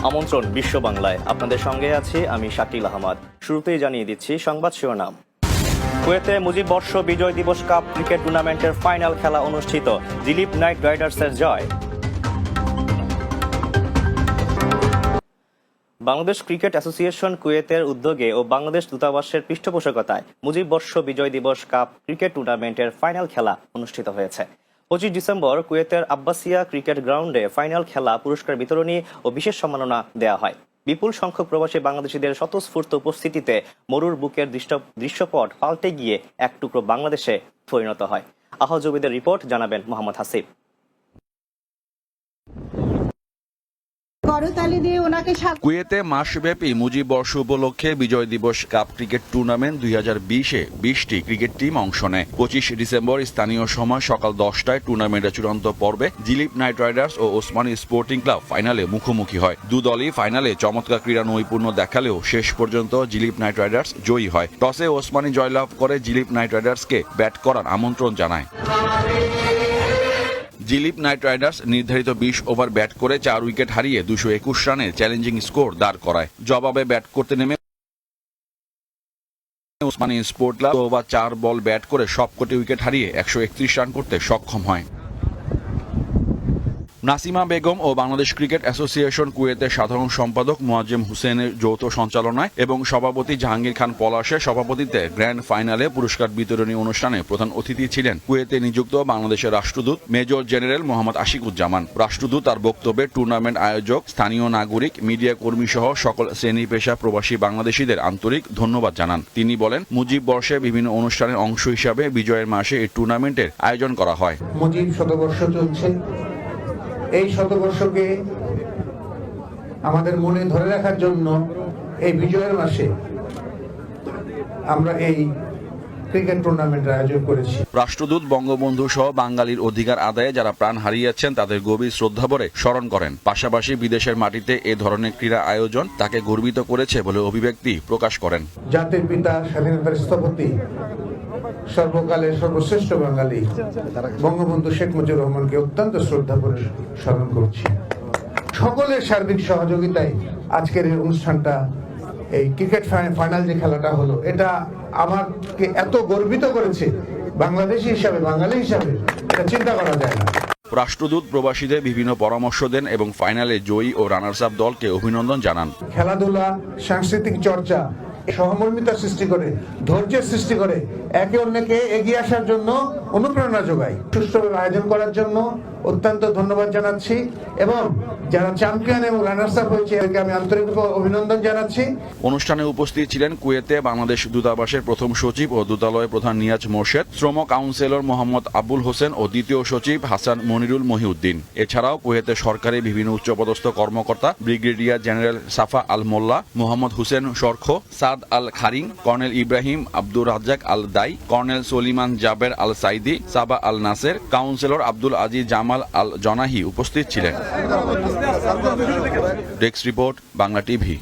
আমন্ত্রণ বিশ্ব বাংলায়, আপনাদের সঙ্গে আছি আমি শাকিল আহমদ। শুরুতেই জানিয়ে দিচ্ছি সংবাদ শিরোনাম। কুয়েতে মুজিব বর্ষ বিজয় দিবস কাপ ক্রিকেট টুর্নামেন্টের ফাইনাল খেলা অনুষ্ঠিত, দিলীপ নাইট রাইডার্সের জয়। বাংলাদেশ ক্রিকেট অ্যাসোসিয়েশন কুয়েতের উদ্যোগে ও বাংলাদেশ দূতাবাসের পৃষ্ঠপোষকতায় মুজিব বর্ষ বিজয় দিবস কাপ ক্রিকেট টুর্নামেন্টের ফাইনাল খেলা অনুষ্ঠিত হয়েছে। 25 ডিসেম্বর কুয়েতের আব্বাসিয়া ক্রিকেট গ্রাউন্ডে ফাইনাল খেলা, পুরস্কার বিতরণী ও বিশেষ সম্মাননা দেওয়া হয়। বিপুল সংখ্যক প্রবাসী বাংলাদেশিদের স্বতঃস্ফূর্ত উপস্থিতিতে মরুর বুকের দৃশ্যপট পাল্টে গিয়ে এক টুকরো বাংলাদেশে পরিণত হয়। আহজবিদের রিপোর্ট জানাবেন মোহাম্মদ হাসিব। কুয়েতে মাসব্যাপী মুজিব বর্ষ উপলক্ষে Bijoy Dibosh cup cricket tournament 2020-এ 20টি ক্রিকেট টিম অংশ নেয়। 25 ডিসেম্বর স্থানীয় সময় সকাল 10টায় টুর্নামেন্টের চূড়ান্ত পর্বে দিলীপ নাইট রাইডার্স ও ওসমানী স্পোর্টিং ক্লাব ফাইনালে মুখোমুখি হয়। দুদলই ফাইনালে চমৎকার ক্রীড়া নৈপুণ্য দেখালেও শেষ পর্যন্ত দিলীপ নাইট রাইডার্স জয়ী হয়। টসে ওসমানী জয়লাভ করে দিলীপ নাইট রাইডার্সকে ব্যাট করার আমন্ত্রণ জানায়। দিলীপ নাইট রাইডার্স নির্ধারিত 20 ওভার ব্যাট করে 4 উইকেট হারিয়ে 221 রানে চ্যালেঞ্জিং স্কোর দাঁড় করায়। জবাবে ব্যাট করতে নেমে Osmani sport club over 4 ball bat করে সবকটি উইকেট হারিয়ে 131 রান করতে সক্ষম হয়। নাসিমা বেগম ও বাংলাদেশ ক্রিকেট অ্যাসোসিয়েশন কুয়েতের সাধারণ সম্পাদক মোয়াজ্জেম হোসেনের যৌথ সঞ্চালনায় এবং সভাপতি জাহাঙ্গীর খান পলাশের সভাপতিত্বে গ্র্যান্ড ফাইনালে পুরস্কার বিতরণী অনুষ্ঠানে প্রধান অতিথি ছিলেন কুয়েতে নিযুক্ত বাংলাদেশের রাষ্ট্রদূত মেজর জেনারেল মোহাম্মদ আশিকুজ্জামান। রাষ্ট্রদূত তার বক্তব্যে টুর্নামেন্ট আয়োজক, স্থানীয় নাগরিক, মিডিয়া কর্মী সহ সকল শ্রেণী পেশা প্রবাসী বাংলাদেশিদের আন্তরিক ধন্যবাদ জানান। তিনি বলেন, মুজিব বর্ষে বিভিন্ন অনুষ্ঠানের অংশ হিসাবে বিজয়ের মাসে এই টুর্নামেন্টের আয়োজন করা হয়। মুজিব শতবর্ষ চলছে, এই শতবর্ষকে আমাদের মনে ধরে রাখার জন্য এই বিজয়ের মাসে আমরা এই ক্রিকেট টুর্নামেন্টের আয়োজন করেছি। রাষ্ট্রদূত বঙ্গবন্ধু সহ বাঙালির অধিকার আদায়ে যারা প্রাণ হারিয়েছেন তাদের গভীর শ্রদ্ধাভরে স্মরণ করেন। পাশাপাশি বিদেশের মাটিতে এ ধরনের ক্রীড়া আয়োজন তাকে গর্বিত করেছে বলে অভিব্যক্তি প্রকাশ করেন। জাতির পিতা, স্বাধীনতার স্থপতি, সর্বকালের সর্বশ্রেষ্ঠ বাঙালি বঙ্গবন্ধু শেখ মুজিবুর রহমানকে অত্যন্ত শ্রদ্ধা করে স্মরণ করছি। সকলের সার্বিক সহযোগিতায় আজকের এই অনুষ্ঠানটা, এই ক্রিকেট ফাইনাল যে খেলাটা হলো, এটা আমাকে এত গর্বিত করেছে বাংলাদেশি হিসাবে, বাঙালি হিসাবে, এটা চিন্তা করা যায় না। রাষ্ট্রদূত প্রবাসীদের বিভিন্ন পরামর্শ দেন এবং ফাইনালে জয়ী ও রানার্স আপ দলকে অভিনন্দন জানান। খেলাধুলা, সাংস্কৃতিক চর্চা সহমর্মিতা সৃষ্টি করে, ধৈর্যের সৃষ্টি করে, একে অন্যকে এগিয়ে আসার জন্য অনুপ্রেরণা যোগায়। সুষ্ঠুভাবে আয়োজন করার জন্য অত্যন্ত ধন্যবাদ জানাচ্ছি এবং যারা চ্যাম্পিয়ন এবং রানার্স আপ হয়েছে এদেরকে আমি আন্তরিক অভিনন্দন জানাচ্ছি। অনুষ্ঠানে উপস্থিত ছিলেন কুয়েতে বাংলাদেশ দূতাবাসের প্রথম সচিব ও দূতালয় প্রধান নিয়াজ মোর্শেদ, শ্রম কাউন্সিলর মোহাম্মদ আবুল হোসেন ও দ্বিতীয় সচিব হাসান মনিরুল মহিউদ্দিন। এছাড়াও কুয়েতে সরকারি বিভিন্ন উচ্চপদস্থ কর্মকর্তা ব্রিগেডিয়ার জেনারেল সাফা আল মোল্লা, মোহাম্মদ হুসেন শরখ, সাদ আল খারিং, কর্নেল ইব্রাহিম আব্দুর রাজ্জাক আল দাই, কর্নেল সলিমান জাবের আল সাইদি, সাবা আল নাসের, কাউন্সিলর আব্দুল আজিজ জামাল আল জনাহি উপস্থিত ছিলেন। Desk report, Bangla TV.